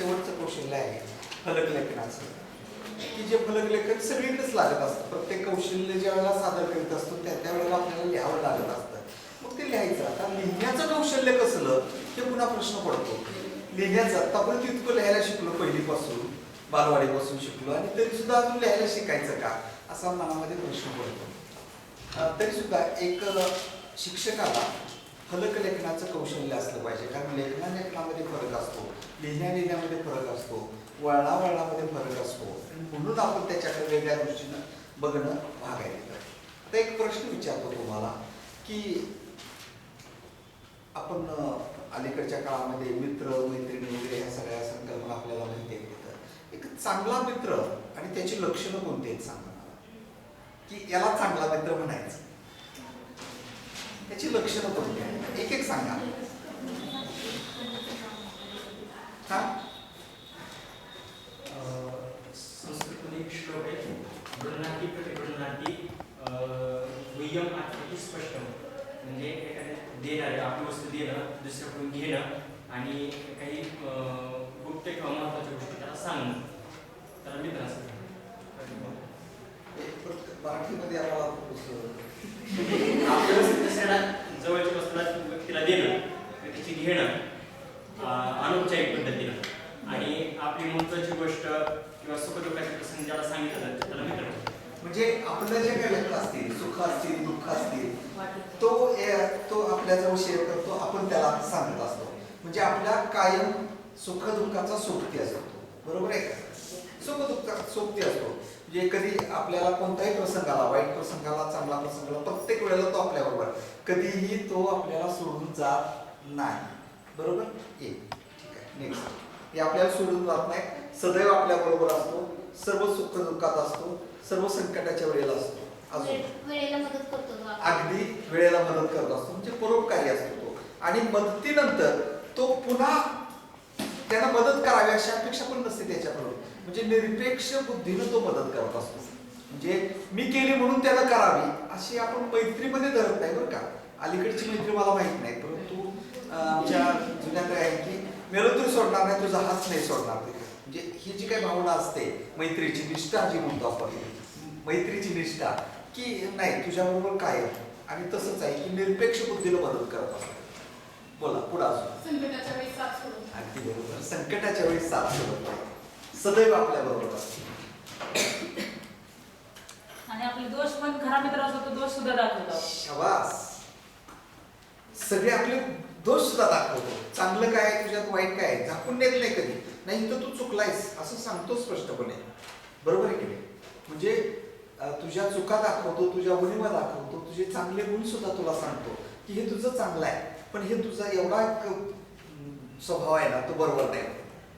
शेवटचं कौशल्य आहे फलकलेखनाचं, की जे फलकलेखन सगळीकडेच लागत असतं. प्रत्येक कौशल्य ज्या वेळेला सादर करीत असतो त्या वेळेला आपल्याला लिहावं लागत असतं. मग ते लिहायचं. आता लिहिण्याचं कौशल्य कसलं हे पुन्हा प्रश्न पडतो. लिहिण्याचं आतापर्यंत इतकं लिहायला शिकलो, पहिलीपासून बालवाडीपासून शिकलो, आणि तरी सुद्धा अजून लिहायला शिकायचं का असा मनामध्ये प्रश्न पडतो. तरी सुद्धा एक शिक्षकाला फलकलेखनाचं कौशल्य असलं पाहिजे. कारण लेखनामध्ये फरक असतो, लिहिण्यामध्ये फरक असतो, वळणामध्ये फरक असतो, आणि म्हणून आपण त्याच्याकडे वेगळ्या दृष्टीनं बघणं भाग आहे. आता एक प्रश्न विचारतो तुम्हाला, की आपण अलीकडच्या काळामध्ये मित्र मैत्रिणी वगैरे ह्या सगळ्या संकल्पना आपल्याला माहिती आहेत. एक चांगला मित्र आणि त्याची लक्षणं कोणती आहेत सांगा मला, की याला चांगला मित्र म्हणायचं, त्याची लक्षणं कोणती आहेत? एक एक सांगा. हा, संस्कृतमध्ये एक श्लोक आहे, गृह्णाति प्रतिगृह्णाति वयम् आत्मति स्पष्टम. म्हणजे एखाद्या देणारे आपली वस्तू देणं, दुसऱ्याकडून घेणं, आणि काही गुप्त किंवा महत्त्वाच्या गोष्टी त्याला सांगणं, त्याला मित्र असं. मराठीमध्ये आम्हाला दुसऱ्याला जवळच्या वस्तूला व्यक्तीला देणं, त्याची घेणं अनौपचारिक पद्धतीनं, आणि आपली महत्त्वाची गोष्ट किंवा सुखदुःखाचे प्रसंग ज्याला सांगितलं त्याला मित्र. म्हणजे आपलं जे काही व्यक्त असतील, सुख असतील, दुःख असतील, तो आपल्याजवळ शेअर करतो, आपण त्याला सांगत असतो. म्हणजे आपल्या कायम सुख दुःखाचा सोबती असतो. बरोबर आहे का? सुख दुःखाचा सोबती असतो. म्हणजे कधी आपल्याला कोणताही प्रसंग आला, वाईट प्रसंग आला, चांगला प्रसंग आला, प्रत्येक वेळेला तो आपल्याबरोबर, कधीही तो आपल्याला सोडून जात नाही. बरोबर? ठीक आहे. नेक्स्ट, हे आपल्याला सोडून जात नाही, सदैव आपल्या बरोबर असतो, सर्व सुख दुःखात असतो, सर्व संकटाच्या वेळेला असतो. अजून वेळेला मदत करतो, अगदी वेळेला मदत करत असतो, म्हणजे परोपकारी असतो तो. आणि मदतीनंतर तो पुन्हा त्यांना मदत करावी अशी अपेक्षा पण नसते त्याच्याकडून. म्हणजे निरपेक्ष बुद्धीनं तो मदत करत असतो. म्हणजे मी केली म्हणून त्याला करावी अशी आपण मैत्रीमध्ये धरत नाही. बरं का, अलीकडची मैत्री मला माहित नाही, परंतु आमच्या जुन्यात आहे की मेलो तरी सोडणार नाही, तुझा हाच नाही सोडणार. म्हणजे ही जी काही भावना असते, मैत्रीची निष्ठा जी म्हणतो आपण, मैत्रीची निष्ठा, की नाही तुझ्याबरोबर काय आहे. आणि तसंच आहे की निरपेक्ष बुद्धीला मदत करत असतो. बोला पुढे अजून. संकटाच्या वेळी साथ सोडून. अगदी बरोबर, संकटाच्या वेळी साथ सोडत सदैव आपल्या बरोबर असतो. आणि आपले दोष पण खरा मित्र असतो तो दोष सुद्धा दाखवतो. शाबास, सगळे आपले दोष सुद्धा दाखवतो. चांगलं काय तुझ्यात, वाईट काय झाकून देत नाही कधी. नाही तर तू चुकलायस असं सांगतो स्पष्टपणे. बरोबर आहे की नाही? म्हणजे तुझ्या चुका दाखवतो, तुझ्या उणिवा दाखवतो, तुझे चांगले गुण सुद्धा तुला सांगतो की हे तुझं चांगलं आहे, पण हे तुझा एवढा स्वभाव आहे ना तो बरोबर नाही,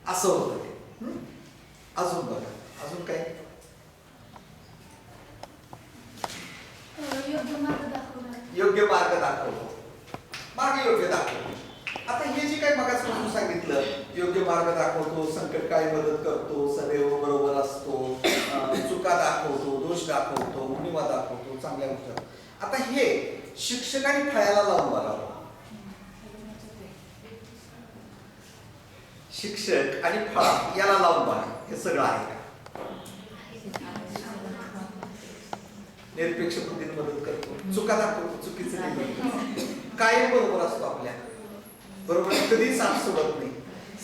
असं होतं ते. अजून बघा, अजून काय? योग्य मार्ग दाखवणार. योग्य मार्ग दाखवतो, मार्ग योग्य दाखवतो. आता हे जे काही मगाचपासून सांगितलं, योग्य मार्ग दाखवतो, संकटकाळी मदत करतो, सदैव बरोबर असतो, चुका दाखवतो, दोष दाखवतो, उणिवा दाखवतो, चांगल्या गोष्टी. आता हे शिक्षकांनी फळ्याला लावून बघावं. शिक्षक आणि फळा याला लावून बघा, हे सगळं आहे का? निरपेक्ष बुद्धीने मदत करतो, चुका दाखवतो, चुकीचं नाही, कायम बरोबर असतो आपल्या बरोबर, कधी साथ सोडत नाही,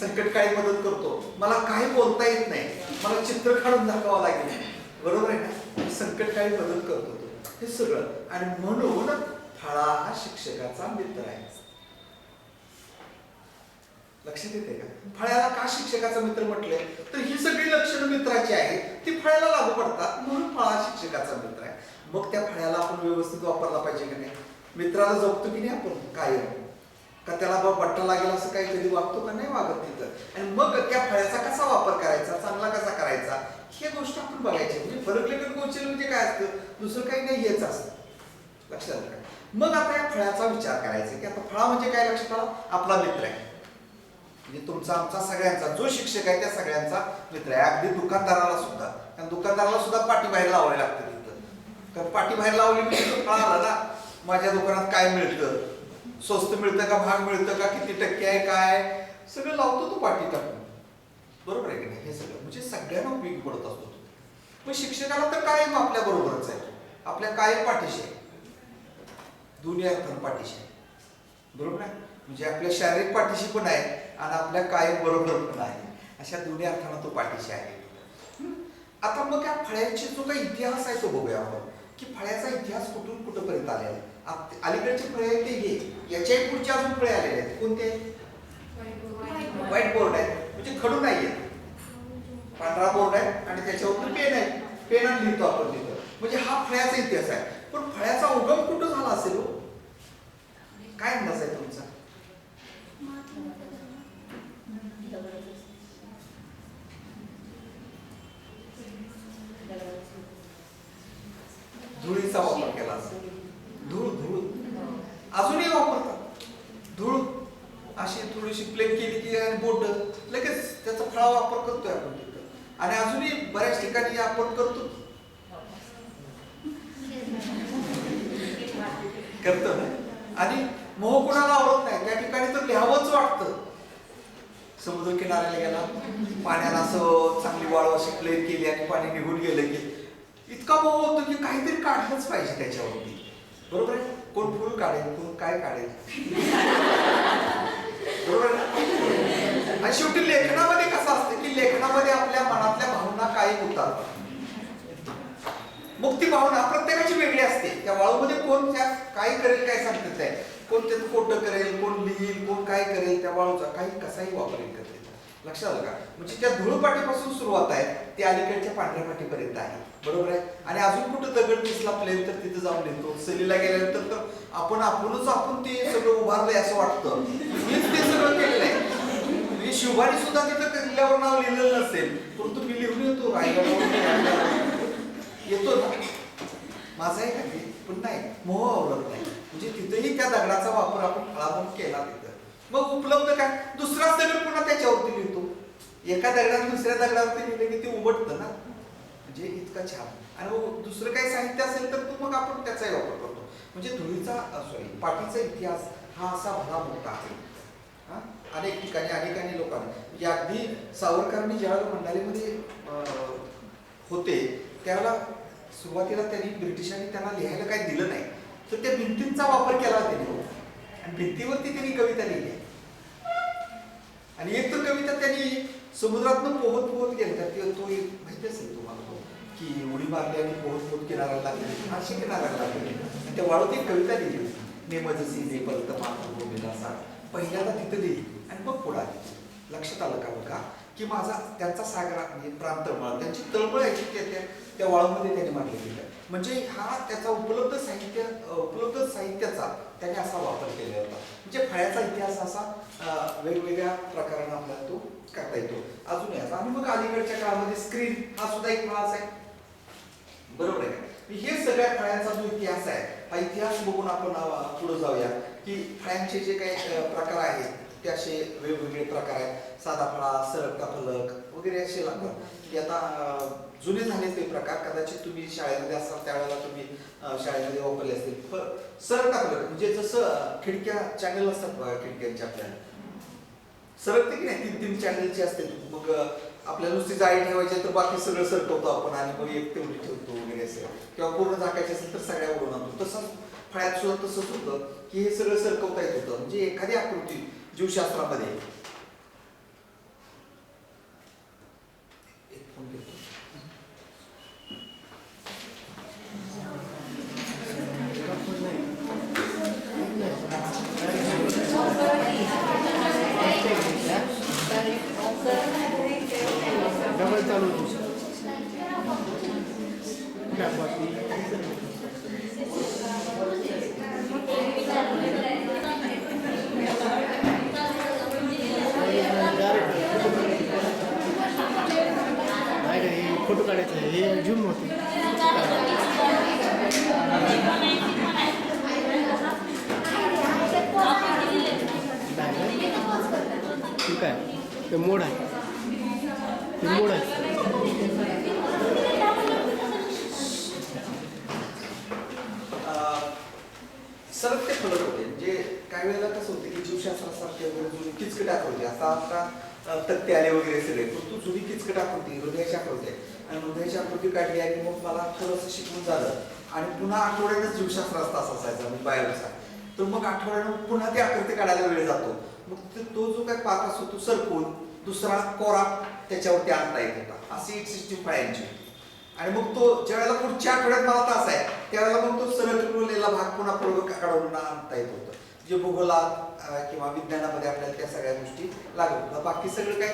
संकटकाळी मदत करतो. मला काही बोलता येत नाही, मला चित्र काढून दाखवावं लागेल, बरोबर आहे ना, संकटकाळी मदत करतो तो, हे सगळं. आणि म्हणून फळा हा शिक्षकाचा मित्र आहे. लक्षात येते का? फळ्याला का शिक्षकाचा मित्र म्हटलंय? तर ही सगळी लक्षणं मित्राची आहेत, ती फळ्याला लागू पडतात, म्हणून फळा शिक्षकाचा मित्र आहे. मग त्या फळ्याला आपण व्यवस्थित वापरला पाहिजे की नाही? मित्राला जपतो की नाही आपण कायम, का त्याला बट्टा लागेल असं काही कधी वागतो का नाही वागत तिथं. आणि मग त्या फळ्याचा कसा वापर करायचा, चांगला कसा करायचा, हे गोष्ट आपण बघायची. म्हणजे फलकलेखन कौशल्य म्हणजे काय असतं? दुसरं काही नाही, हेच असतं. लक्षात आलं का? मग आता या फळ्याचा विचार करायचा की आता फळा म्हणजे काय? लक्षात आला, आपला मित्र आहे. म्हणजे तुमचा, आमचा, सगळ्यांचा, जो शिक्षक आहे त्या सगळ्यांचा मित्र आहे. अगदी दुकानदाराला सुद्धा, कारण दुकानदाराला सुद्धा पाठी बाहेर लावावी लागते तिथं. कारण पाठी बाहेर लावली म्हणजे फळ आला ना, माझ्या दुकानात काय मिळतं, स्वस्त मिळतं का, महाग मिळतं का, किती टक्के आहे, काय, सगळं लावतो तो पाठी टाकून. हे सगळं म्हणजे सगळ्यांना उपयोगी पडत असतो तो. पण शिक्षकाला तर कायम आपल्या बरोबरच आहे, आपल्या कायम पाठीशी आहे, दोन्ही अर्थानं पाठीशी आहे. बरोबर आहे, म्हणजे आपल्या शारीरिक पाठीशी पण आहे आणि आपल्या कायम बरोबर पण आहे, अशा दोन्ही अर्थानं तो पाठीशी आहे. आता मग या फळ्याची जो काही इतिहास आहे तो बघूया आपण, की फळ्याचा इतिहास कुठून कुठपर्यंत आलेला आहे. अलीकडचे फळे आहेत ते हे, याच्याही पुढचे अजून फळे आलेले आहेत. कोणते? व्हाईट बोर्ड आहे, म्हणजे खडू नाहीये, पांढरा बोर्ड आहे आणि त्याच्यावर पेन आहे, पेनाने लिहितो आपण तिथं, म्हणजे हा फळ्याचा इतिहास आहे. पण फळ्याचा उगम कुठं झाला असेल हो? काय अंदाज आहे तुमचा? धुळीचा वापर केला असेल. धूळ धूळ अजूनही वापरतात. धूळ अशी थोडीशी प्लेन केली की आणि बोट लगेच त्याचा फळा वापर करतोय आपण तिथं, आणि अजूनही बऱ्याच ठिकाणी आपण करतो ना. आणि मोह कुणाला आवडत नाही, त्या ठिकाणी तर लिहावंच वाटतं. समुद्र किनाऱ्याला गेला, पाण्याला असं चांगली वाळू अशी प्लेन केली आणि पाणी निघून गेलं की इतका मोह होतो की काहीतरी काढलंच पाहिजे त्याच्यावरती. बरोबर आहे, कोण फुल काढेल, कोण काय काढेल, बरोबर आहे. आणि शेवटी लेखनामध्ये कसं असतं की लेखनामध्ये आपल्या मनातल्या भावना काय होतात, मग ती भावना प्रत्येकाची वेगळी असते. त्या वाळूमध्ये कोण त्या काय करेल काय सांगतात नाही, कोण त्याचं खोटं करेल, कोण लिहिल, कोण काय करेल, त्या वाळूचा काही कसाही वापर करते. लक्षात आलं का? म्हणजे त्या धुळपाटीपासून सुरुवात आहे ते अलीकडच्या पांढऱ्या पाटीपर्यंत आहे. बरोबर आहे. आणि अजून कुठं दगड दिसला प्लेन तर तिथं जाऊन लिहितो. सहलीला गेल्यानंतर तर आपण ते सगळं उभारलंय असं वाटतं, मीच ते सगळं केलेलं आहे. मी शिवबाने सुद्धा तिथं किल्ल्यावर नाव लिहिलेलं नसेल, परंतु मी लिहून येतो, रायगडावर येतो ना, माझा आहे का ते. पण नाही, मोह आवडत नाही. म्हणजे तिथेही त्या दगडाचा वापर आपण फळा म्हणून केला तिथं. मग उपलब्ध काय, दुसराच दगड पुन्हा त्याच्यावरती लिहितो. एका दगडाने दुसऱ्या दगडावरती लिहिलं की ते उमटतं ना, म्हणजे इतकं छान. आणि मग दुसरं काही साहित्य असेल तर मग आपण त्याचाही वापर करतो. म्हणजे पाटीचा इतिहास हा असा भला मोठा आहे. अनेक ठिकाणी अनेकांनी लोकांनी, म्हणजे अगदी सावरकरांनी ज्यावेळेला मंडालीमध्ये होते त्यावेळेला सुरुवातीला त्यांनी ब्रिटिशांनी त्यांना लिहायला काही दिलं नाही, तर त्या भिंतींचा वापर केला त्यांनी आणि भिंतीवरती त्यांनी कविता लिहिली. आणि एक तर कविता त्यांनी समुद्रातनं पोहत गेल्या, तो माहिती असेल तुम्हाला की उडी मारली आणि पोहत किनाऱ्याला लागली, अशी किनाऱ्याला लागली आणि त्या वाळूत एक कविता लिहिली, नेमजसी ने परत मातृभूमीला सा, पहिल्यांदा तिथं लिहिली आणि मग पुढे आली. लक्षात आलं का बघा की माझा त्यांचा सागरा म्हणजे प्रांत त्यांची तळमळ आहे त्या वाळूमध्ये त्यांनी मांडले गेलं. म्हणजे हा त्याचा उपलब्ध साहित्याचा त्याने असा वापर केला होता. म्हणजे फळ्याचा इतिहास असा वेगवेगळ्या प्रकाराने आपल्याला तो करता येतो. अजून याचा आणि मग अलीकडच्या काळामध्ये स्क्रीन हा सुद्धा एक फळाच आहे. बरोबर आहे. हे सगळ्या फळ्यांचा जो इतिहास आहे, हा इतिहास बघून आपण पुढे जाऊया की फळ्यांचे जे काही प्रकार आहेत ते असे वेगवेगळे प्रकार आहेत. साधा फळा, सरकता फलक वगैरे असे लागतात. की आता जुने झाले ते प्रकार, कदाचित तुम्ही शाळेमध्ये असाल त्यावेळेला तुम्ही शाळेमध्ये वापरले असतील. पण सरकता फलक म्हणजे जसं खिडक्या चॅनल असतात बघा, खिडक्यांच्या आपल्याला सरकते की नाही, 3-3 चॅनलचे असते. मग आपल्याला नुसती जाळी ठेवायची तर बाकी सगळं सरकवतो आपण आणि मग एक तेवढी ठेवतो वगैरे असेल, किंवा पूर्ण झाकायचे असेल तर सगळ्या उडून आणतो. तसंच फळ्यात सुद्धा तसंच होतं की हे सगळं सरकवता येत होतं. म्हणजे एखादी आकृती जीवशास्त्रामध्ये फोटो काढायचं हे झूम होते. ठीक आहे, ते मोड आहे, ते मोड आहे. सरकते फलक होते. म्हणजे काही वेळेला कसं होते की जीवशास्त्रासारखे वगैरे जुने किचकट होते. आता तक्ते आले वगैरे सगळे, पण तू जुनी किचकट आकृती, हृदयाची आकृती आहे आणि हृदयाची आकृती काढली आणि मग मला थोडंसं शिकवून झालं आणि पुन्हा आठवड्यातच जीवशास्त्राचा तास असायचा म्हणजे बायोचा, तर मग आठवड्यानं पुन्हा ती आकृती काढायला वेळ जातो. मग तो जो काय पाक असतो तो सरकवून दुसरा कोरा त्याच्यावरती आणता येत होता. अशी एक सिस्टीम फळ्यांची. आणि मग तो ज्या वेळेला पुढच्या आठवड्यात मला तास आहे त्यावेळेला मग तो सरकवलेला भाग पुन्हा पूर्व काढून आणता येत होतं. जे भूगोलात किंवा विज्ञानामध्ये आपल्याला त्या सगळ्या गोष्टी लागत होत्या. बाकी सगळं काय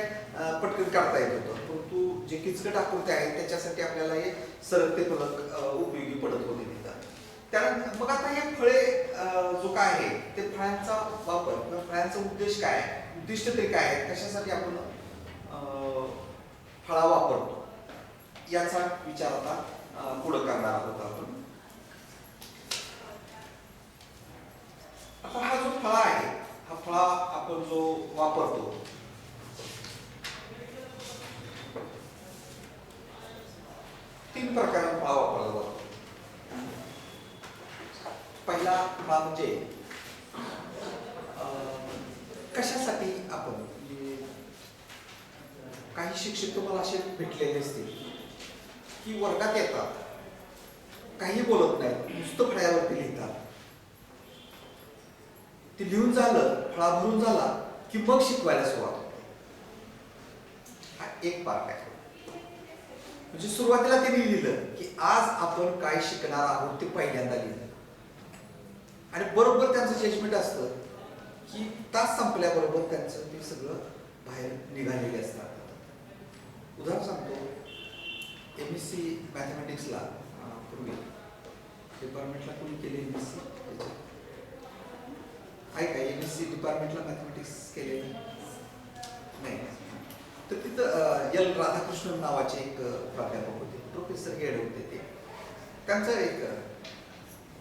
पटकन काढता येत होतं, परंतु जे किचकट आकृती आहेत त्याच्यासाठी आपल्याला हे सरकते फलक उपयोगी पडत होते तिथं. त्यानंतर मग आता हे फळे जो काय आहे ते फळांचा वापर किंवा फळांचा उद्देश काय आहे, उद्दिष्ट तरी काय आहे, कशासाठी आपण फळा वापरतो याचा विचार आता पुढे करणार आहोत आपण. आता हा जो फळा आहे, हा फळा आपण जो वापरतो तीन प्रकारे फळा वापरला जातो. पहिला फळा म्हणजे कशासाठी आपण, काही शिक्षक तुम्हाला असे भेटलेले असतील की वर्गात येतात, काही बोलत नाहीत, नुसतं फळ्यावरती लिहितात. ते लिहून झालं, फळा भरून झाला की मग शिकवायला सुरुवात होते. हा एक पार्ट आहे. म्हणजे सुरुवातीला त्यांनी लिहिलं की आज आपण काय शिकणार आहोत ते पहिल्यांदा लिहिलं आणि बरोबर त्यांचं जजमेंट असतं की तास संपल्याबरोबर त्यांचं ते सगळं बाहेर निघालेले असतात. उदाहरण सांगतो, MSc मॅथमॅटिक्सला पूर्वी डिपार्टमेंटला कोणी केले MSc आहे का? MSc डिपार्टमेंटला मॅथमॅटिक्स केले नाही. तर तिथं L राधाकृष्णन नावाचे एक प्राध्यापक होते, प्रोफेसर हेड होते. ते त्यांचं एक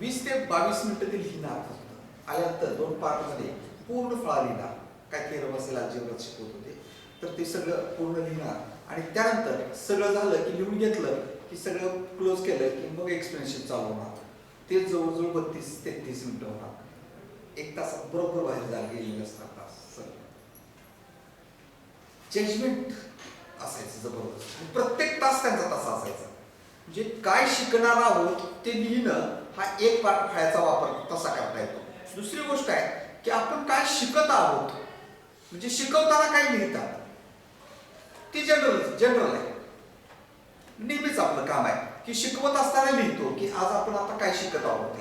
20 ते 22 मिनिटं ते लिहिणार फक्त. आल्यानंतर 2 पार्टमध्ये पूर्ण फळा लिहिणार. काय थेरम असेल अल्जेब्रा शिकवत होते, तर ते सगळं पूर्ण लिहिणार आणि त्यानंतर सगळं झालं की लिहून घेतलं की सगळं क्लोज केलं की मग एक्सप्लेनेशन चालू होणार. ते जवळजवळ 32-33 मिनिटं होणार. 1 तासात बरोबर बाहेर जायला गेलेलं असतात तास. जजमेंट असायचं जबरदस्त. प्रत्येक तास त्यांचा तसा असायचा. म्हणजे काय शिकणार आहोत ते लिहिणं हा एक पार्ट फळ्याचा वापर तसा करता येतो. दुसरी गोष्ट आहे की आपण काय शिकत आहोत, म्हणजे शिकवताना काय लिहितात ती जनरल आहे. नेहमीच आपलं काम आहे की शिकवत असताना लिहितो की आज आपण आता काय शिकत आहोत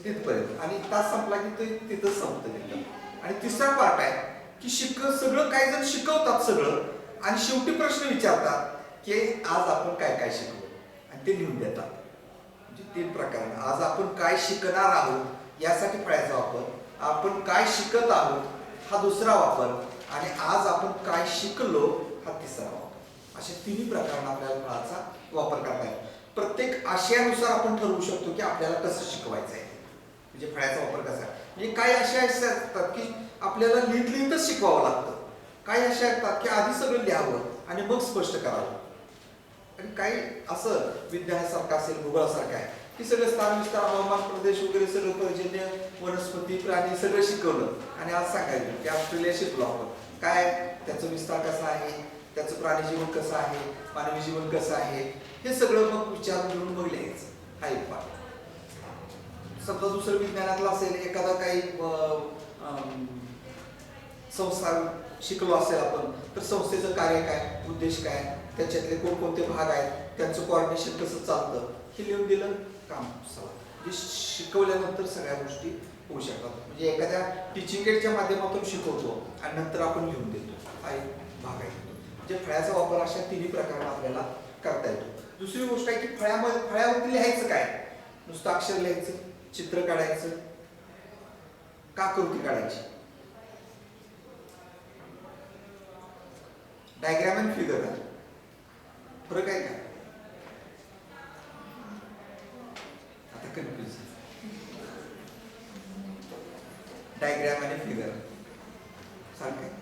तिथपर्यंत, आणि तास संपला की ते तिथं संपतं तिथं. आणि तिसरा पार्ट आहे की सगळं काही जण शिकवतात सगळं आणि शेवटी प्रश्न विचारतात की आज आपण काय काय शिकलो आणि ते लिहून देतात. म्हणजे 3 प्रकार. आज आपण काय शिकणार आहोत यासाठी फळ्याचा वापर, आपण काय शिकत आहोत हा दुसरा वापर आणि आज आपण काय शिकलो हा तिसरा वापर. अशा 3 प्रकारांना आपल्याला फळाचा वापर करता येतो. प्रत्येक आशयानुसार आपण ठरवू शकतो की आपल्याला कसं शिकवायचं आहे, म्हणजे फळ्याचा वापर कसा आहे. म्हणजे काही अशा असतात की आपल्याला लिहितच शिकवावं लागतं, काही अशा असतात की आधी सगळं लिहावं आणि मग स्पष्ट करावं, आणि काही असं विज्ञानासारखं असेल, भूगोलासारखं आहे की सगळं स्थान विस्तार, हवामान, प्रदेश वगैरे सगळं, पर्जन्य, वनस्पती, प्राणी सगळं शिकवलं आणि आज सांगायचं की ऑस्ट्रेलिया शिकलो आपण, काय त्याचं विस्तार कसा आहे, त्याचं प्राणी जीवन कसं आहे, मानवी जीवन कसं आहे, हे सगळं मग विचार घेऊन मग लिहायचं. हा एक पाठ. समजा दुसरं विज्ञानातलं असेल, एखादा काही संस्था शिकलो असेल आपण, तर संस्थेचं कार्य काय, उद्देश काय, त्याच्यातले कोणकोणते भाग आहेत, त्यांचं कोऑर्डिनेशन कसं चालतं, हे लिहून दिलं काम सगळं. म्हणजे शिकवल्यानंतर सगळ्या गोष्टी होऊ शकतात. म्हणजे एखाद्या टीचिंग एडच्या माध्यमातून शिकवतो आणि नंतर आपण लिहून देतो, हा एक भाग आहे. म्हणजे फळ्याचा वापर अशा 3 प्रकारांना आपल्याला करता येतो. दुसरी गोष्ट आहे की फळ्यावरती लिहायचं काय, नुसतं अक्षर लिहायचं, चित्र काढायचं, आकृती काढायची. डायग्राम आणि फिगर फरक आहे का? आता कन्फ्युज. डायग्राम आणि फिगर सारखं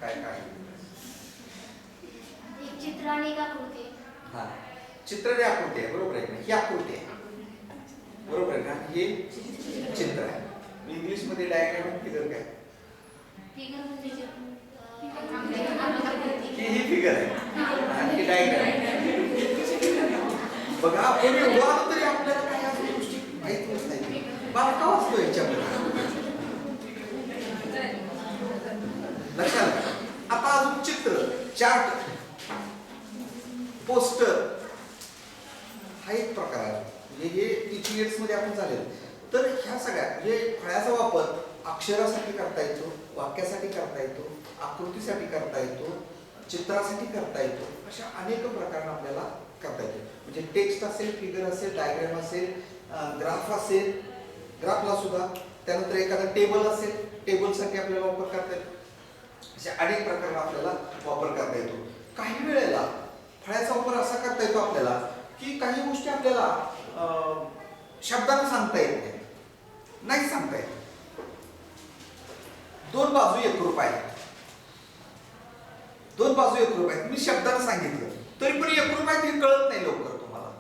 काय काय एक चित्र आणि एक आकृती आहे. हा चित्र आणि आकृती आहे बरोबर आहे ना ही आकृती आहे बरोबर आहे ना हे चित्र आहे इंग्लिश मध्ये डायग्राम फिगर काय फिगर म्हणजे ही फिगर आहे आणि डायग्राम आहे बघा आपण एवढं आलो तरी आपल्याला काही अजून गोष्टी माहित होत नाही बारका वाचतो याच्यामध्ये लक्षात आता अजून चित्र चार्ट पोस्टर हा एक प्रकार आहे म्हणजे हे टीचिंग एड्स मध्ये आपण चालेल तर ह्या सगळ्या म्हणजे फळ्याचा वापर अक्षरासाठी करता येतो वाक्यासाठी करता येतो आकृतीसाठी करता येतो चित्रासाठी करता येतो अशा अनेक प्रकारांना आपल्याला करता येतो म्हणजे टेक्स्ट असेल फिगर असेल डायग्राम असेल ग्राफ असेल ग्राफला सुद्धा त्यानंतर एखादा टेबल असेल टेबलसाठी आपल्याला वापर करता येतो अशा अनेक प्रकारांना आपल्याला वापर करता येतो काही वेळेला फळ्याचा वापर असा करता येतो आपल्याला की काही गोष्टी आपल्याला शब्दाने सांगता येत नाही सांगता येत दोन बाजू एक रूप आहे दोन बाजू एक रूप आहेत मी शब्दाने सांगितलं तरी पण एक रूप आहे हे कळत नाही लवकर तुम्हाला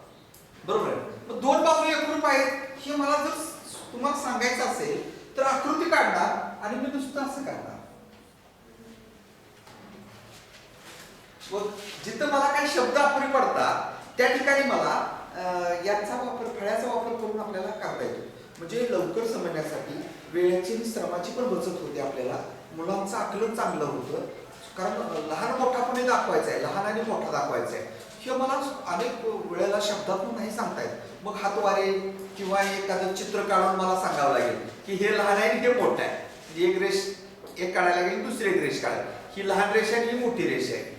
बरोबर आहे मग दोन बाजू एक रूप आहेत हे मला जर तुम्हाला सांगायचं असेल तर आकृती काढणार आणि मी नुसतं असं काढणार जिथं मला काही शब्द अपुरी पडतात त्या ठिकाणी मला याचा वापर फळ्याचा वापर करून आपल्याला करता येतो म्हणजे लवकर समजण्यासाठी वेळेची आणि श्रमाची पण बचत होते आपल्याला मुलांचं आकलन चांगलं होतं कारण लहान मोठापणे दाखवायचं आहे लहान आणि मोठा दाखवायचा आहे हे मला अनेक वेळेला शब्दातून नाही सांगता येत मग हातवारे किंवा एखादं चित्र काढून मला सांगावं लागेल की हे लहान आहे आणि हे मोठं आहे म्हणजे एक रेष एक काढायला लागेल दुसरी एक रेष काढायला ही लहान रेष आहे आणि ही मोठी रेष आहे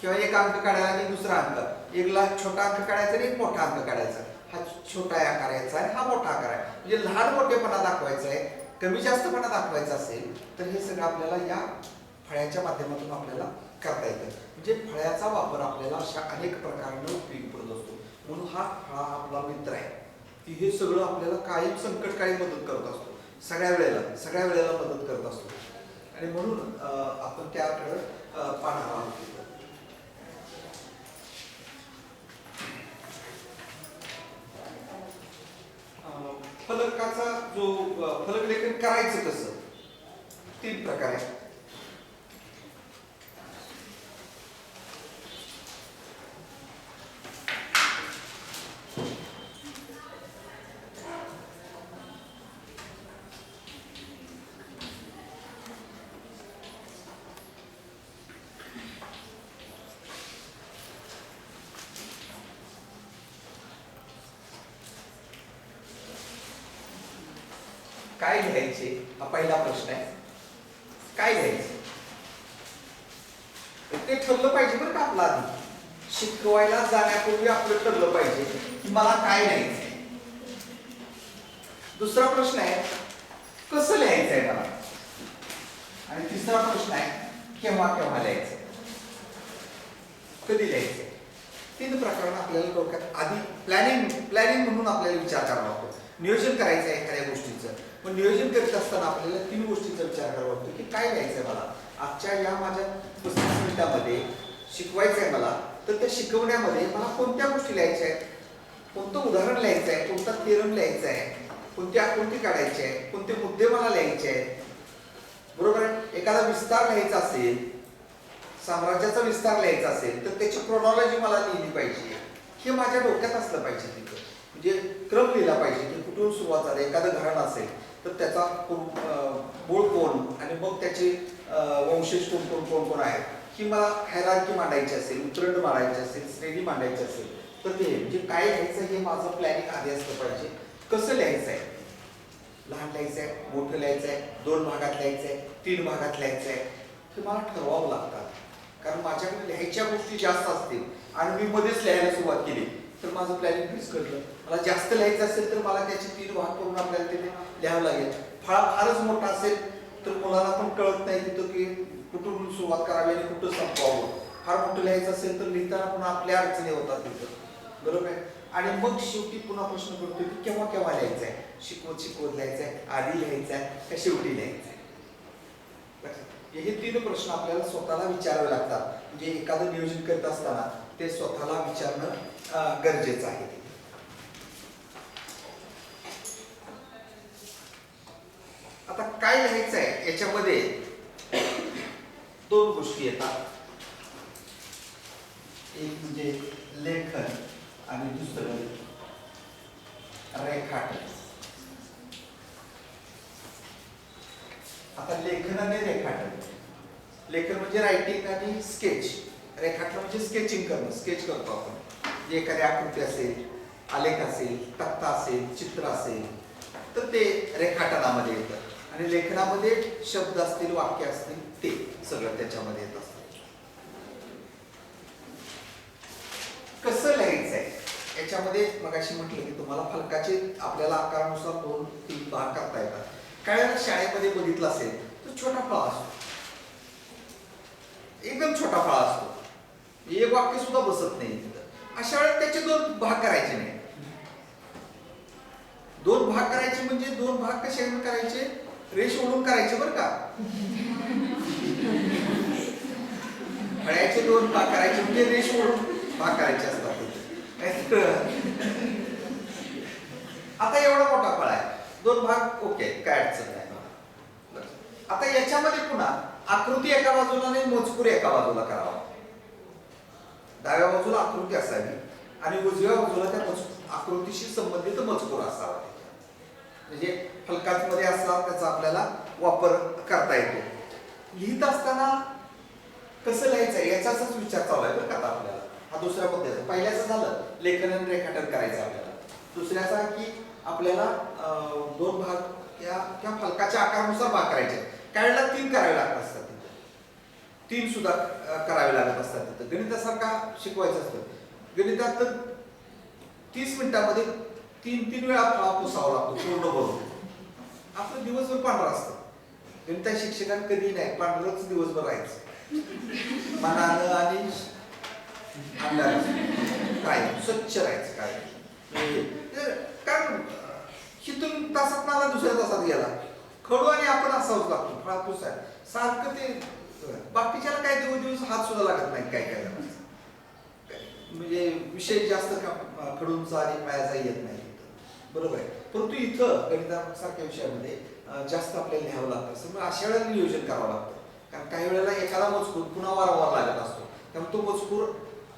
किंवा एक अंक काढायला आणि दुसरा अंक एक छोटा अंक काढायचा आणि एक मोठा अंक काढायचा हा छोटा करायचा आणि हा मोठा करायचा म्हणजे लहान मोठेपणा दाखवायचा आहे कमी जास्तपणा दाखवायचा असेल तर हे सगळं आपल्याला या फळ्याच्या माध्यमातून आपल्याला करता येतं म्हणजे फळ्याचा वापर आपल्याला अशा अनेक प्रकाराने उपयोगी पडत असतो म्हणून हा फळा आपला मित्र आहे की हे सगळं आपल्याला कायम संकटकाळी मदत करत असतो सगळ्या वेळेला मदत करत असतो आणि म्हणून आपण त्याकडे पाहणार आहोत फलकाचा जो फलक लेखन करायचं कसं तीन प्रकार आहे काय लिहायचे हा पहिला प्रश्न आहे काय लिहायचे ते ठरलं पाहिजे बरं का आपला आधी शिकवायला जाण्यापूर्वी आपलं ठरलं पाहिजे की मला काय लिहायचंय दुसरा प्रश्न आहे कसं लिहायचंय मला आणि तिसरा प्रश्न आहे केव्हा केव्हा लिहायचंय कधी लिहायचंय तीन प्रकरण आपल्याला डोक्यात आधी प्लॅनिंग म्हणून आपल्याला विचार करावा लागतो नियोजन करायचं आहे एखाद्या गोष्टीचं पण नियोजन करीत असताना आपल्याला तीन गोष्टींचा विचार करावा लागतो की काय लिहायचंय मला आजच्या या माझ्या 35 मिनिटामध्ये शिकवायचं आहे मला तर त्या शिकवण्यामध्ये मला कोणत्या गोष्टी लिहायच्या आहेत कोणतं उदाहरण लिहायचं आहे कोणता थेरम लिहायचा आहे कोणती आकृती काढायची आहे कोणते मुद्दे मला लिहायचे आहेत बरोबर आहे एखादा विस्तार लिहायचा असेल साम्राज्याचा विस्तार लिहायचा असेल तर त्याची क्रोनॉलॉजी मला लिहिली पाहिजे हे माझ्या डोक्यात असलं पाहिजे तिथं म्हणजे क्रम लिहिला पाहिजे की कुठून सुरुवात झाली एखादं घराणं असेल तर त्याचा मूळ कोण आणि मग त्याचे वंशज कोण आहेत ही मला हायरार्की मांडायची असेल उतरंड मांडायची असेल श्रेणी मांडायची असेल तर ते म्हणजे काय लिहायचं हे माझं प्लॅनिंग आधी असलं पाहिजे कसं लिहायचं आहे लहान लिहायचं आहे मोठं लिहायचं आहे 2 भागात लिहायचं आहे 3 भागात लिहायचं आहे हे मला ठरवावं लागतात कारण माझ्याकडे लिहायच्या गोष्टी जास्त असतील आणि मी मध्येच लिहायला सुरुवात केली तर माझं प्लॅनिंग फिसकटलं मला जास्त लिहायचं असेल तर मला त्याचे 3 भाग करून आपल्याला तिथे लिहावं लागेल फारच मोठा असेल तर मुलांना पण कळत नाही तिथं की कुठून सुरुवात करावी आणि कुठं संपवावं फार मोठं लिहायचं असेल तर लिहिताना पुन्हा आपल्या अडचणी होतात तिथं बरोबर आहे आणि मग शेवटी पुन्हा प्रश्न पडतो की केव्हा केव्हा लिहायचं आहे शिकवत लिहायचं आहे आधी लिहायचं आहे का शेवटी लिहायचं आहे हे 3 प्रश्न आपल्याला स्वतःला विचारावे लागतात. म्हणजे एखादं नियोजन करत असताना ते स्वतःला विचारणं गरजेचं आहे. आता काय लिहायचं आहे याच्यामध्ये 2 गोष्टी येतात. एक म्हणजे लेखन आणि दुसरं रेखाटन. आता लेखन आणि रेखाटन. लेखन म्हणजे रायटिंग आणि स्केच. रेखाटन म्हणजे स्केचिंग करणं, स्केच करतो आपण. एखादी आकृती असेल, आलेख असेल, तक्ता असेल, चित्र असेल तर ते रेखाटनामध्ये येतं. आणि लेखनामध्ये शब्द असतील, वाक्य असतील, ते सगळं त्याच्यामध्ये येत असतं. कसं लिहायचंय याच्यामध्ये मगाशी म्हटलं की तुम्हाला फलकाचे आपल्याला आकारानुसार 2-3 भाग करता येतात. काय वेळेला शाळेमध्ये बघितलं असेल तर छोटा फळा असतो, एकदम छोटा फळा असतो, एक वाक्य सुद्धा बसत नाही तिथं. अशा वेळेस त्याचे 2 भाग करायचे नाही. 2 भाग करायचे म्हणजे 2 भाग कसे करायचे, रेष ओढून करायचे बरं का. फळ्याचे 2 भाग करायचे म्हणजे रेष ओढून भाग करायचे असतात. आता एवढा मोठा फळ आहे, 2 भाग ओके, काय अडचण नाही. आता याच्यामध्ये पुन्हा आकृती एका बाजूला आणि मजकूर एका बाजूला करावा. डाव्या बाजूला आकृती असावी आणि उजव्या बाजूला त्या आकृतीशी संबंधित मजकूर असावा. म्हणजे फलकांमध्ये असा त्याचा आपल्याला वापर करता येतो. लिहित असताना कसं लिहायचं याचाच विचार चालू आहे बरं का आता आपल्याला. हा दुसऱ्या पद्धतीचा. पहिल्याचं झालं लेखन आणि रेखाटन करायचं आपल्याला. दुसऱ्याचा की आपल्याला 2 भाग या फलकाच्या आकारानुसार भाग करायचे. काही वेळेला 3 करावे लागत असतात तिथे, 3 सुद्धा करावे लागत असतात तिथं. गणितासारखा शिकवायचं असतं. गणितात तर 30 मिनिटामध्ये 3 वेळा फळा पुसावा लागतो पूर्ण भरून. आपलं दिवसभर पांढरं असतं. गणिता शिक्षकांना कधी नाही पांढरच दिवसभर राहायचं मनानं आणि काय स्वच्छ राहायचं. काय कारण हिथून तासात नाला दुसऱ्या तासात गेला खडू आणि आपण असाच लागतो फळा पुसाय सारखं. ते बाकीच्याला काय दिवस हात सुद्धा लागत नाही काय काय म्हणजे विषय जास्त खडूंचा आणि पायाचा येत नाही बरोबर आहे. परंतु इथं गणितासारख्या विषयामध्ये जास्त आपल्याला लिहावं लागतं असतं. मग अशा वेळेला नियोजन करावं लागतं. कारण काही वेळेला एखादा मजकूर पुन्हा वारंवार लागत असतो. त्यामुळे तो मजकूर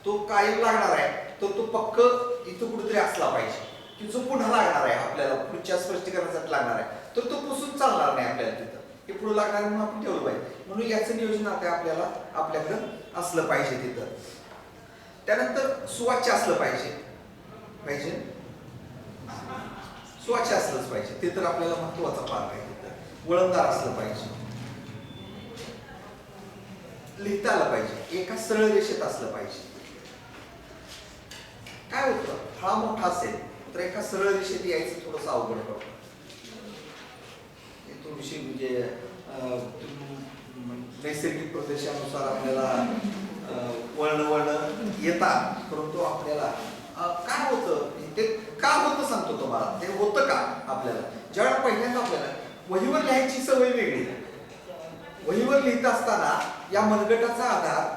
तो कायम लागणार आहे तर तो पक्क इथं कुठेतरी असला पाहिजे की जो पुन्हा लागणार आहे आपल्याला पुढच्या स्पष्टीकरणासाठी लागणार आहे तर तो पुसून चालणार नाही आपल्याला तिथं. हे पुढे लागणार म्हणून आपण ठेवलं पाहिजे. म्हणून याचं नियोजन आता आपल्याला आपल्याकडं असलं पाहिजे तिथं. त्यानंतर सुवाच्य असलं पाहिजे सुवाच्य असलंच पाहिजे. ते तर आपल्याला महत्वाचा भाग आहे. तिथं वळणदार असलं पाहिजे, लिहिता आलं पाहिजे, एका सरळ रेषेत असलं पाहिजे. काय होतं फळा मोठा असेल तर एका सरळ रेषेत यायचं थोडंसं अवघड पडतं. थोडीशी म्हणजे नैसर्गिक प्रदेशानुसार आपल्याला वळण येतात. परंतु आपल्याला काय होतं ते का होतं सांगतो तुम्हाला. ते होतं का आपल्याला ज्यावेळेला पहिल्यांदा आपल्याला वहीवर लिहायची सवय वेगळी. वहीवर लिहित असताना या मनगटाचा आधार,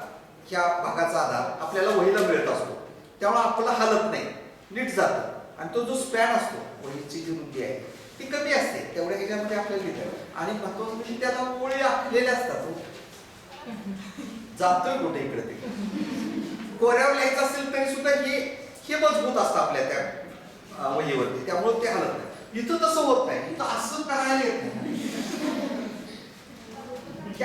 ह्या भागाचा आधार आपल्याला वहीला मिळत असतो. त्यामुळे आपल्याला हलत नाही, नीट जातं. आणि तो जो स्पॅन असतो वहीची जी रुंदी आहे ती कमी असते. तेवढ्या ह्याच्यामध्ये आपल्याला लिहितं. आणि महत्वाचं म्हणजे त्याला ओळी आखलेल्या असतात. जातोय कुठे इकडे ते कोऱ्यावर लिहायचं असेल तरी सुद्धा हे मजबूत असतं आपल्या त्या वहीवरती. त्यामुळे ते हलत नाही. इथं तसं होत नाही. इथं असं करायला येत नाही.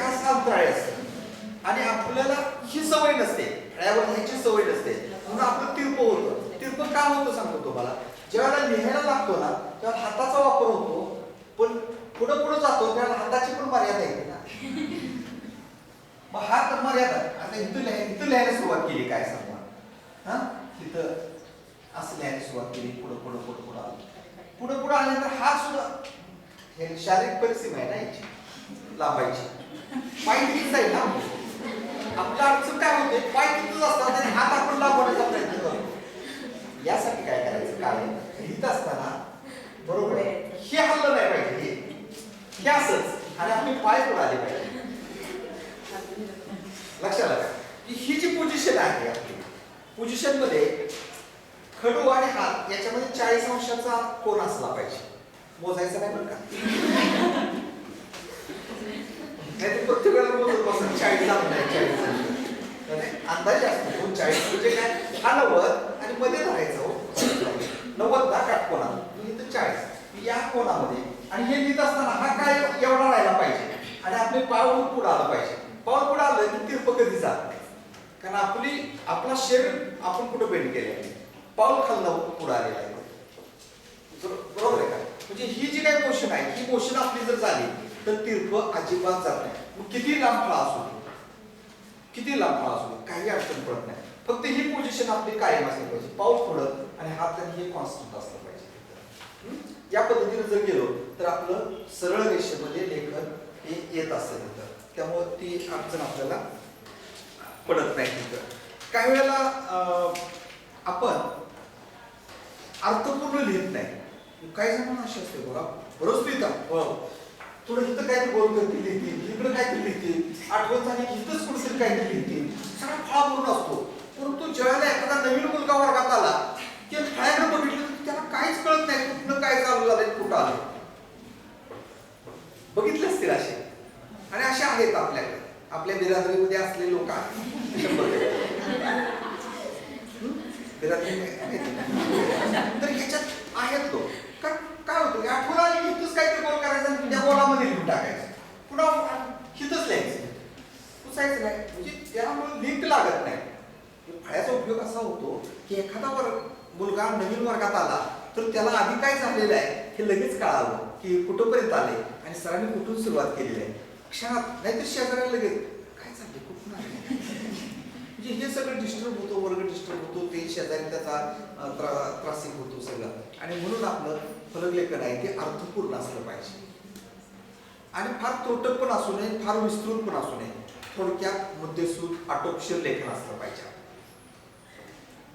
असं अंतराळे असतं आणि आपल्याला ही सवय नसते, फळ्यावर लिहायची सवय नसते. म्हणून आपलं तिरपं होतं. तिरपं का होतं सांगतो तुम्हाला. ज्यावेळेला लिहायला लागतो ना तेव्हा हाताचा वापर होतो, पण पुढे जातो त्यावेळेला हाताची पण मर्यादा येते ना. मग हात मर्यादा आता इथं लिहायला सुरुवात केली काय सांगू हा तिथं असं लिहायला सुरुवात केली. पुढे आल्यानंतर हात सुद्धा हे शारीरिक परिस्थिती आहे ना याची लांबायची. पाय तिथेच जाईल ना. आपल्या अडचण काय होते पाय तिथेच असतात आणि हात आपण लांबवण्याचा प्रयत्न करतो. यासाठी काय करायचं काय लिहित असताना बरोबर हे हल्लं नाही पाहिजे. हे असंच आणि आपले पाय पुढे आले पाहिजे. लक्षात आलं का? की ही जी पोझिशन आहे आपली पोझिशन मध्ये खडू आणि हात याच्यामध्ये 40 अंशाचा कोन असला पाहिजे. मोजायचा नाही बरं का? नाही ते प्रत्येक वेळेला मोजत बसून 40 झालं नाही 40 अंदाजे असतो. 40 म्हणजे काय? हा 90 आणि मध्ये धरायचा हो 90 ना काटकोना इथं 40 या कोणामध्ये आणि हे लिहित असताना हा काय एवढा राहायला पाहिजे आणि आपले पाऊल पुढे आलं पाहिजे. पाऊल पुढे आलं की तिरप कधी जात नाही. कारण आपला शरीर आपण कुठं बेंड केलेलं आहे. पाऊल खालनं पुढे आलेलं आहे. बरोबर आहे का? म्हणजे ही जी काही मोशन आहे ही मोशन आपली जर झाली तर तिरप अजिबात जात नाही. मग किती लांब फळा असू दे काही अडचण पडत नाही. फक्त ही पोझिशन आपली कायम असली पाहिजे. पाऊल पुढं आणि हात आणि हे कॉन्स्टंट असलं पाहिजे. या पद्धतीने जर गेलो तर आपलं सरळ रेषेमध्ये लेखन हे येत असतं तिथं. त्यामुळे ती अडचण आपल्याला पडत नाही तिथं. काही वेळेला आपण अर्थपूर्ण लिहित नाही. काही जणांना असे असते बघा बरोच लिहितात थोडं इथं काहीतरी बोल करतील लिहितील इकडं काहीतरी लिहितील आठवण झाली की इथंच कुठेतरी काहीतरी लिहितील सगळा फळा पूर्ण असतो. परंतु ज्यावेळेला एखादा नवीन मुलगा वर्गात आला की फळ्याकडे बघितलं तर त्याला काहीच कळत नाही कुठलं काय चालू झालंय कुठं आलं. बघितले असतील असे आणि असे आहेत आपल्याकडे आपल्या बिरादरीमध्ये असलेले लोक आहेत. तर ह्याच्यात आहेत लोक काय होतं आठवण आली की इथंच काहीतरी गोल करायचं त्या गोलामध्ये लिहून टाकायचं पुन्हा हिथंच लिहायचं पुसायचं नाही. म्हणजे त्यामुळे लिंक लागत नाही. फळ्याचा उपयोग असा होतो की एखादा मुलगा नवीन वर्गात आला तर त्याला आधी काय झालेलं आहे हे लगेच कळावं की कुठंपर्यंत आले आणि सरांनी कुठून सुरुवात केलेली आहे क्षणात. नाहीतर शेजाऱ्याला लगेच काय चालले कुठून आले म्हणजे हे सगळं डिस्टर्ब होतो वर्ग डिस्टर्ब होतो ते शेजारी त्याचा त्रासिक होतो सगळं. आणि म्हणून आपलं फलकलेखन आहे ते अर्थपूर्ण असलं पाहिजे आणि फार तोटक पण असू नये फार विस्तृत पण असू नये. थोडक्यात मुद्देसूद आटोपशीर लेखन असलं पाहिजे.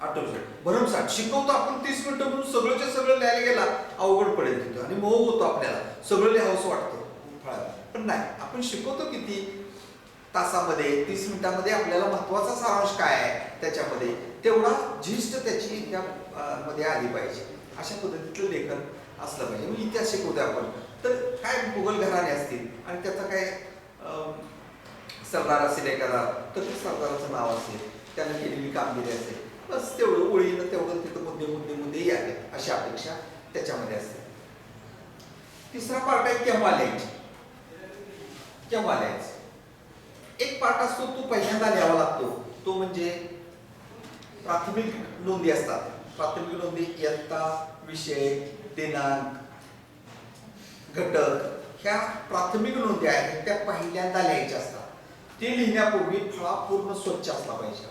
आटोपशीर भरमसाठ शिकवतो आपण 30 मिनिटं म्हणून सगळंच्या सगळं लिहायला गेला अवघड पडेल तिथं आणि मोह होतो आपल्याला सगळं लिहावंसं वाटतं फळाला. पण नाही आपण शिकवतो किती तासामध्ये 30 मिनिटांमध्ये आपल्याला महत्वाचा सारांश काय आहे त्याच्यामध्ये तेवढा झिष्ट त्याची त्या मध्ये आली पाहिजे. अशा पद्धतीतलं लेखन असलं पाहिजे. मग इतिहास शिकवतोय आपण तर काय मुघल घराणे असतील आणि त्याचा काय सरदार असेल एखादा तर त्या सरदाराचं नाव असेल त्यानं केलेली कामगिरी असेल बस तेवढं ओळीनं तेवढं तिथं मुद्दे यावे अशी अपेक्षा त्याच्यामध्ये असते. तिसरा पार्ट आहे केव्हा लिहायचे. एक पार्ट असतो तो पहिल्यांदा लिहावा लागतो तो म्हणजे प्राथमिक नोंदी असतात. प्राथमिक नोंदी इयत्ता विषय दिनांक घटक ह्या प्राथमिक नोंदी आहेत त्या पहिल्यांदा लिहायच्या असतात. ते लिहिण्यापूर्वी फळा पूर्ण स्वच्छ असला पाहिजे.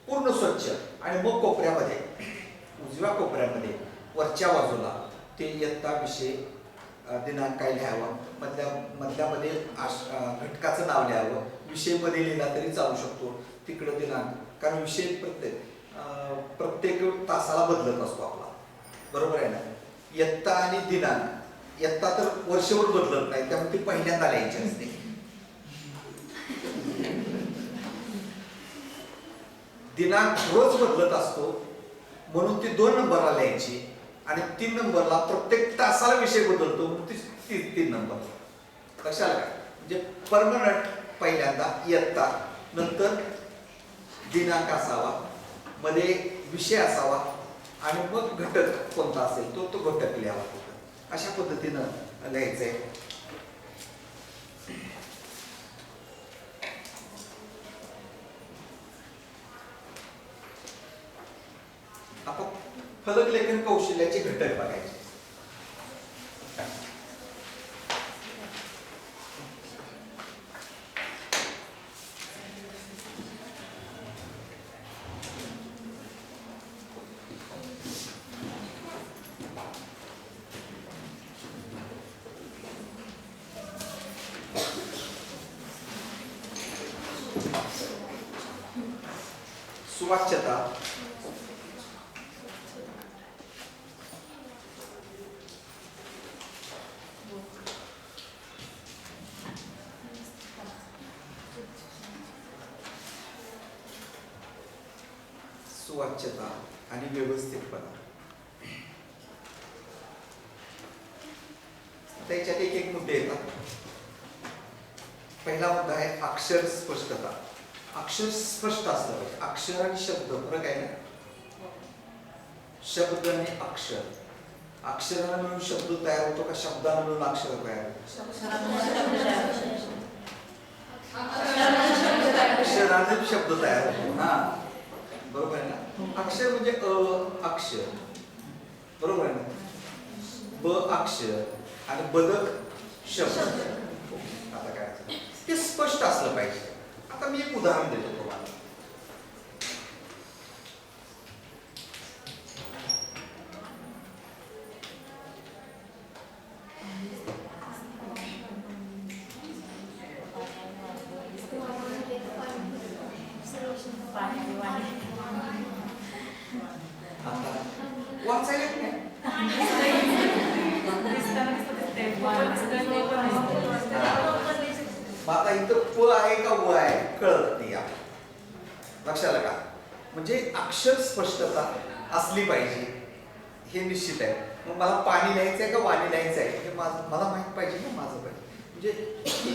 पूर्ण स्वच्छ आणि मग कोपऱ्यामध्ये उजव्या कोपऱ्यामध्ये वरच्या बाजूला ते इयत्ता विषय दिनांक काय लिहावं मधल्यामध्ये घटकाचं नाव लिहावं. विषय मध्ये लिहिला तरी चालू शकतो तिकडं दिनांक कारण विषय प्रत्येक तासाला बदलत असतो आपला बरोबर आहे ना. इयत्ता आणि दिनांक इयत्ता तर वर्षभर बदलत नाही त्यामुळे ती पहिल्यांदा लिहायची असते. दिनांक रोज बदलत असतो म्हणून ती 2 नंबरला लिहायची आणि 3 नंबरला प्रत्येक तासाला विषय बदलतो म्हणून ती 3 नंबर लक्षात का. म्हणजे परमनंट पहिल्यांदा इयत्ता नंतर दिनांक असावा मध्ये विषय असावा आणि मग घटक कोणता असेल तो घटक लिहावा. अशा पद्धतीनं लिहायचंय. आता फलक लेखन कौशल्याचे घटक बघायचे. सुवाच्यता सुवाच्यता आणि व्यवस्थितपणा. त्याच्यात एक एक मुद्दे येतात. पहिला मुद्दा आहे अक्षर स्पष्टता. अक्षर स्पष्ट असलं पाहिजे. अक्षर आणि शब्द फरक आहे ना. शब्द आणि अक्षर. अक्षराला मिळून शब्द तयार होतो का शब्दाला मिळून अक्षर तयार होतो? अक्षराने शब्द तयार होतो. हा बरोबर आहे ना. अक्षर म्हणजे अक्षर बरोबर आहे ना. ब अक्षर आणि बदक शब्द. आता काय ते स्पष्ट असलं पाहिजे. आता मी एक उदाहरण देतो तुम्हाला. आता वाचायला येत नाही. आता इथं प आहे का व आहे कळत नाही आपल्याला. लक्षात का? म्हणजे अक्षर स्पष्टता असली पाहिजे हे निश्चित आहे. मग मला पाणी लिहायचंय का वाणी लिहायचंय हे मला माहित पाहिजे ना. माझं पाहिजे म्हणजे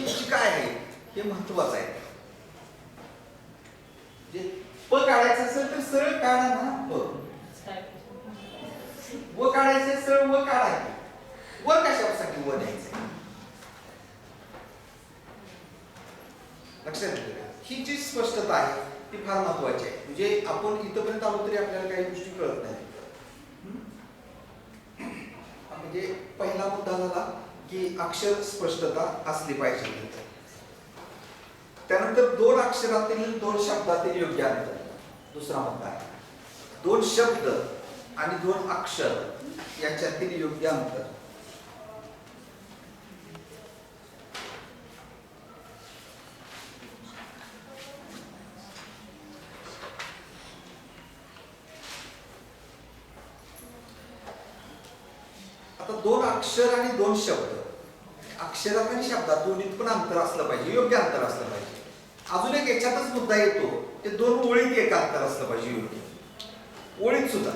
ही काय आहे हे महत्वाचं आहे. म्हणजे प काढायचं असेल तर सरळ काढा ना. प व काढायचं सरळ व काढायचं. व कशासाठी व द्यायचं लक्षात घेतलं. ही जी स्पष्टता आहे ती फार महत्वाची आहे. म्हणजे आपण इथपर्यंत आलो तरी आपल्याला काही गोष्टी कळत नाही. म्हणजे पहिला मुद्दा झाला की अक्षर स्पष्टता असली पाहिजे. त्यानंतर दोन अक्षरातील दोन शब्दातील योग्य अंतर. दुसरा मुद्दा आहे दोन शब्द आणि दोन अक्षर याच्यातील योग्य अंतर. आता दोन अक्षर आणि दोन शब्द. अक्षरात आणि शब्दात दोन्हीत पण अंतर असलं पाहिजे. योग्य अंतर असलं पाहिजे. अजून एक याच्यातच मुद्दा येतो ते दोन ओळीत एक अंतर असलं पाहिजे. योग्य ओळीत सुद्धा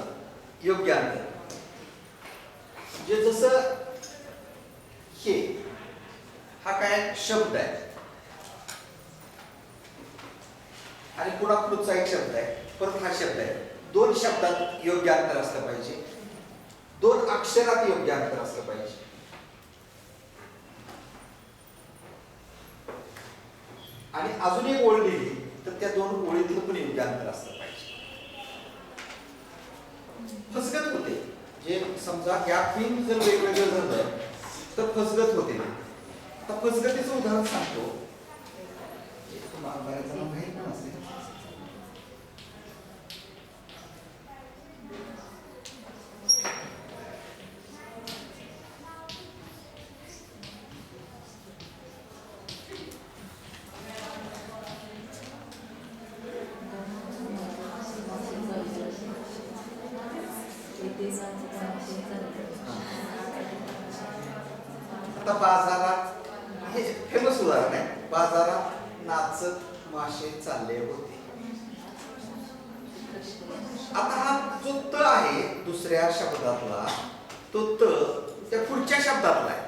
योग्य अंतर. म्हणजे जसं हे हा काय शब्द आहे आणि पुन्हा पुढचा एक शब्द आहे. परत हा शब्द आहे. दोन शब्दात योग्य अंतर असलं पाहिजे. दोन अक्षरात योग्य अंतर असलं पाहिजे. आणि अजून एक ओळ लिहिली तर त्या दोन ओळीतलं पण योग्य अंतर असलं पाहिजे. फसगत होते. जे समजा गॅपिंग जर वेगवेगळं झालं तर फसगत होते. आता फसगतीचं उदाहरण सांगतो. तुम्हाला बऱ्याच जण माहित नसेल. आता बाजारात हे फेमस उदाहरण आहे. बाजारात नाचत मासे चालले होते. आता हा जो त आहे दुसऱ्या शब्दातला तो त त्या पुढच्या शब्दातला आहे.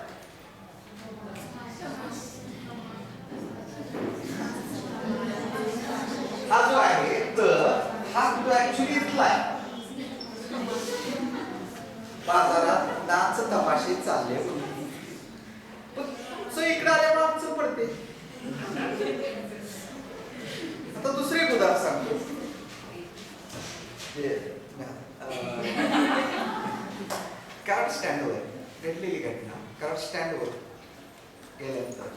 हा जो आहे त हा ऍक्च्युली इथला आहे. बाजारात नाच तमाशे चालले होते. इकडे आल्यामुळे आमचं पडते. आता दुसरे एक उदाहरण सांगतो. कराड स्टँडवर घडलेली घटना. कराड स्टँडवर गेल्यानंतर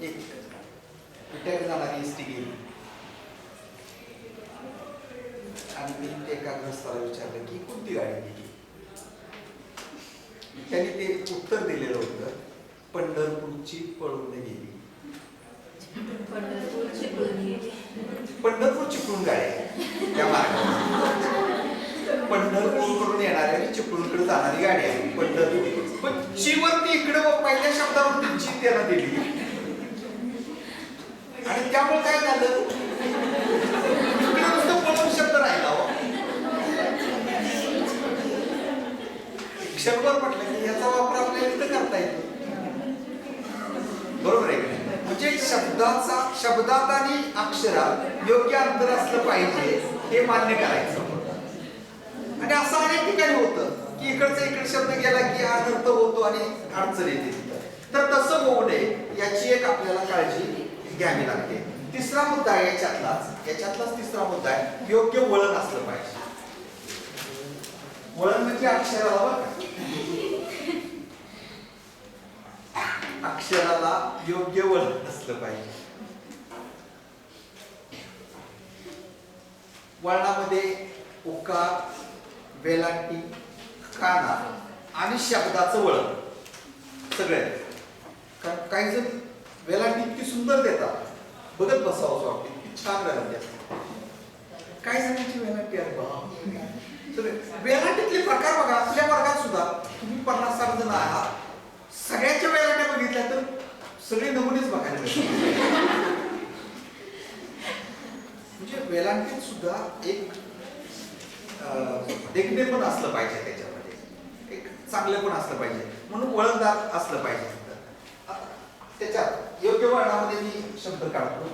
एक विट्याकडे जाणारी एसटी गेली आणि मी एका ग्रस्ताला विचारलं की कोणती गाडी गेली. त्यांनी ते उत्तर दिलेलं होतं पंढरपूरची पळून गेली. पंढरपूर चिपळूण गाडी आहे त्या मार्गावर. पंढरपूरकडून येणारी आणि चिपळूणकडे जाणारी गाडी आहे पंढरपूर. पण ची इकडे पहिल्या शब्दावरती ची त्याला दिली आणि त्यामुळे काय झालं इकडे नुसतं पळून शब्द राहिला. क्षणभर म्हटलं की याचा वापर आपल्याला इथं करता येतो. बरोबर आहे की नाही? म्हणजे शब्दात आणि अक्षरात योग्य अंतर असलं पाहिजे हे मान्य करायचं. आणि असं अनेक ठिकाणी होतं की इकडचा इकडे शब्द गेला की अनर्थ होतो आणि अडचण येते तिथं. तर तसं होऊ नये याची एक आपल्याला काळजी घ्यावी लागते. तिसरा मुद्दा आहे याच्यातलाच तिसरा मुद्दा आहे योग्य वळण असलं पाहिजे. वळण म्हणजे अक्षराला बघा, अक्षराला योग्य वळण असलं पाहिजे. वळणामध्ये उकार, वेलांटी, काना आणि शब्दाचं वळण सगळे. काही जण वेलांटी इतकी सुंदर देतात, बघत बसावं वाटते, इतकी छान वेलांटी असते. काही जणांची वेलांटी आहे वेलांटीतले प्रकार बघा. आपल्या वर्गात सुद्धा तुम्ही 50-60 जण आहात, सगळ्यांच्या वेलांट्या बघितल्या तर सगळे नमुनेच बघायला मिळतात. म्हणजे वेलांटीत सुद्धा एक देखणे पण असलं पाहिजे, त्याच्यामध्ये एक चांगलं पण असलं पाहिजे, म्हणून वळणदार असलं पाहिजे. त्याच्यात योग्य वळणामध्ये मी शब्द काढतो.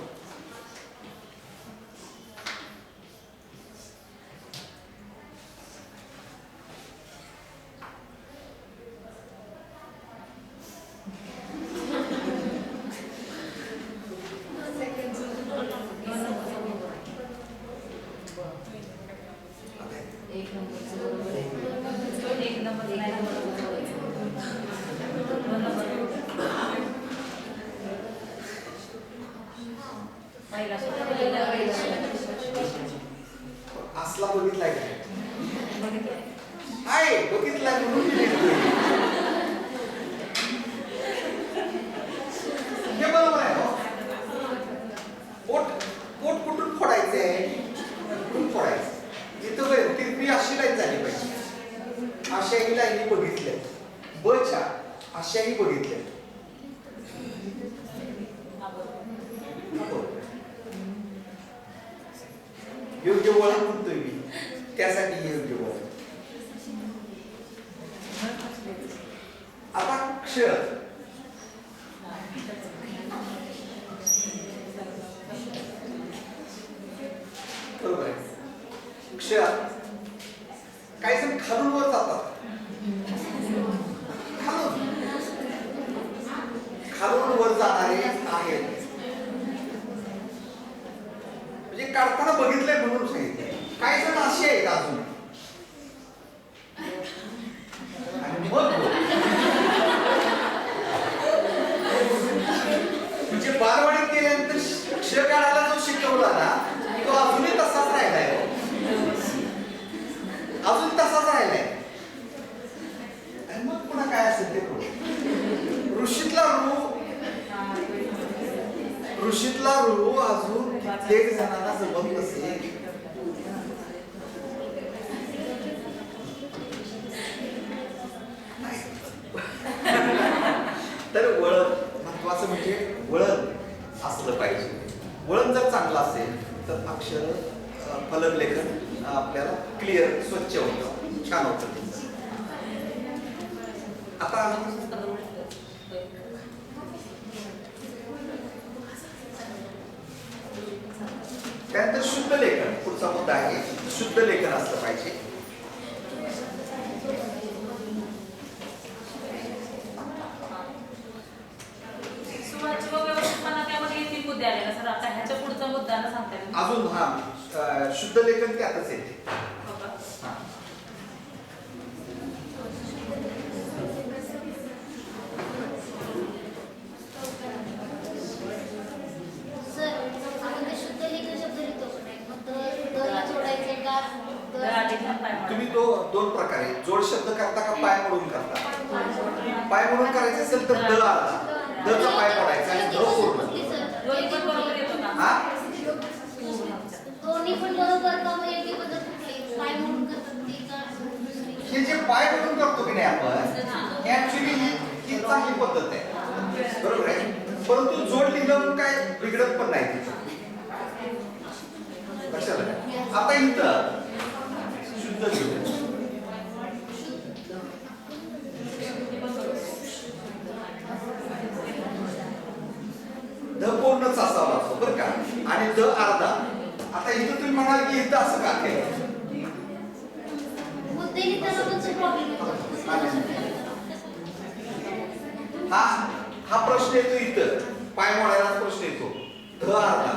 असला बघितलाय का? आहे बघितलाय म्हणून हे बरोबर आहे. पोट कुठून फोडायचंय, कुठून फोडायचं, इथं बघ तिरपी अशी लाईन झाली पाहिजे. अशाही लाईनी बघितल्या, बच्या अशाही बघितल्या. योग्य वळण म्हणतोय मी, त्यासाठी योग्य वळण. आता क्षर, बरोबर आहे. क्षर काही जण खालून वर जातात, खालून वर जाणारे आहेत. म्हणजे काढताना बघितलंय म्हणून सांगितलं. काही जण असे आहेत अजून, आणि मग म्हणजे बालवाडीत गेल्यानंतर क्ष काढायला जो शिकवला ना तो अजूनही तसाच राहिलाय, अजून तसाच राहिलाय. आणि मग पुन्हा काय असेल ते ऋषीतला रू अजून कित्येक जणांना जमत नसेल. तर वळण महत्वाचं म्हणजे वळण असलं पाहिजे. वळण जर चांगलं असेल तर अक्षर फलकलेखन आपल्याला क्लिअर स्वच्छ होतं, छान होतं. आता त्यानंतर शुद्ध लेखन पुढचा मुद्दा आहे. शुद्ध लेखन असलं पाहिजे. अजून शुद्ध लेखन त्यातच येते. तुम्ही तो दोन प्रकारे जोड शब्द करता का पाय मोडून करता? पाय मोडून करायचं असेल तर द आला, द चा पाय मोडायचा आणि ध पूर्ण. दोन्ही पण बरोबर का? मग एक पद्धत कुठली? पाय मोडून करतात ती का? हे जे पाय मोडून करतो की नाही आपण, ऍक्च्युअली ही चांगली पद्धत आहे, बरोबर आहे. परंतु जोड लिहिलं काय बिघडत पण नाही तिथं. कशाला आता इथं शुद्ध लिहिलं पूर्णच असावा लागतो बरं का. आणि द अर्धा. आता इथं तुम्ही म्हणाल की इथं असं का केलं? मुद्दे लिहिताना पण प्रॉब्लेम येतो. हा प्रश्न येतो इथं, पाय मोडायलाच प्रश्न येतो. ध अर्धा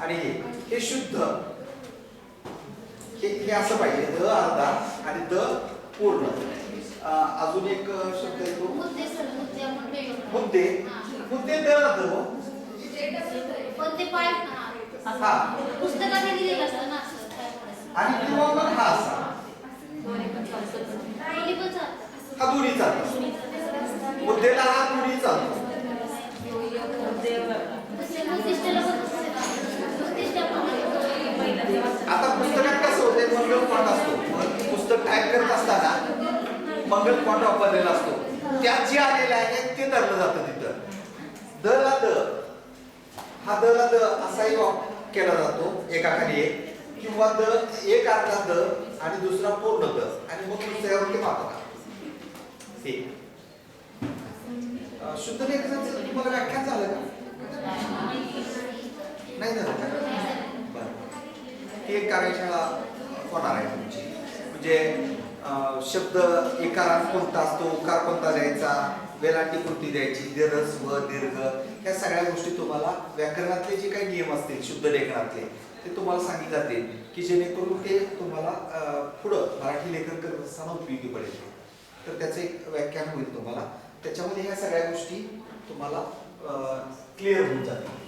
आणि हे शुद्ध, हे असं पाहिजे, ध अर्धा आणि द पूर्ण. अजून एक शब्द येतो मुद्दे सर, मुद्दे आपण वेगळं. मुद्दे. मुद्दे द अर्ध. पण ते पाय हा पुस्तकात लिहिलेलं असतं ना असं काय म्हणायचं. आणि किंवा मग हा असा, दोन्ही पण चालतं. हा दोन्ही चालतो. मुद्देला हा दोन्ही चालतो. उद्दिष्टाला पण तसंच आहे. उद्दिष्ट आपण आता पुस्तकात कसं होतंय, मंगल फॉन्ट असतो. पुस्तक टाईप करत असताना मंगल फॉन्ट वापरलेला असतो. त्यात जे आलेलं आहे ते धरलं जातं तिथं. द ला द, हा द ला द असाही केला जातो एकाखाली एक, किंवा द एक अर्धा द आणि दुसरा पूर्ण द आणि मग दुसऱ्यावरती मात्रा. हे शुद्ध लेखनाचं तुम्हाला व्याख्यान झालं का? नाही झालं का? बरं. ती एक कार्यशाळा होणार आहे तुमची. म्हणजे शब्द एकारात कोणता असतो, उकार कोणता द्यायचा, वेलांटी कोणती द्यायची, दीर्घ स्व दीर्घ, ह्या सगळ्या गोष्टी तुम्हाला व्याकरणातले जे काही नियम असतील शुद्ध लेखनातले ते तुम्हाला सांगितले जातील की जेणेकरून ते तुम्हाला पुढं मराठी लेखन करत असताना उपयोगी पडेल. तर त्याचं एक व्याख्यान होईल तुम्हाला. त्याच्यामध्ये ह्या सगळ्या गोष्टी तुम्हाला क्लिअर होऊन जातील.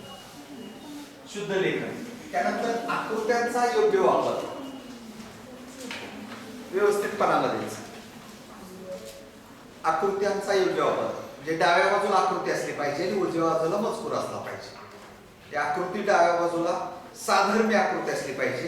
शुद्ध लेखन. त्यानंतर आकृत्यांचा योग्य वापर व्यवस्थितपणामध्येच. आकृत्यांचा योग्य वापर म्हणजे डाव्या बाजूला आकृती असली पाहिजे आणि उजव्या बाजूला मजकूर असला पाहिजे. त्या आकृती डाव्या बाजूला साधर्म्य आकृती असली पाहिजे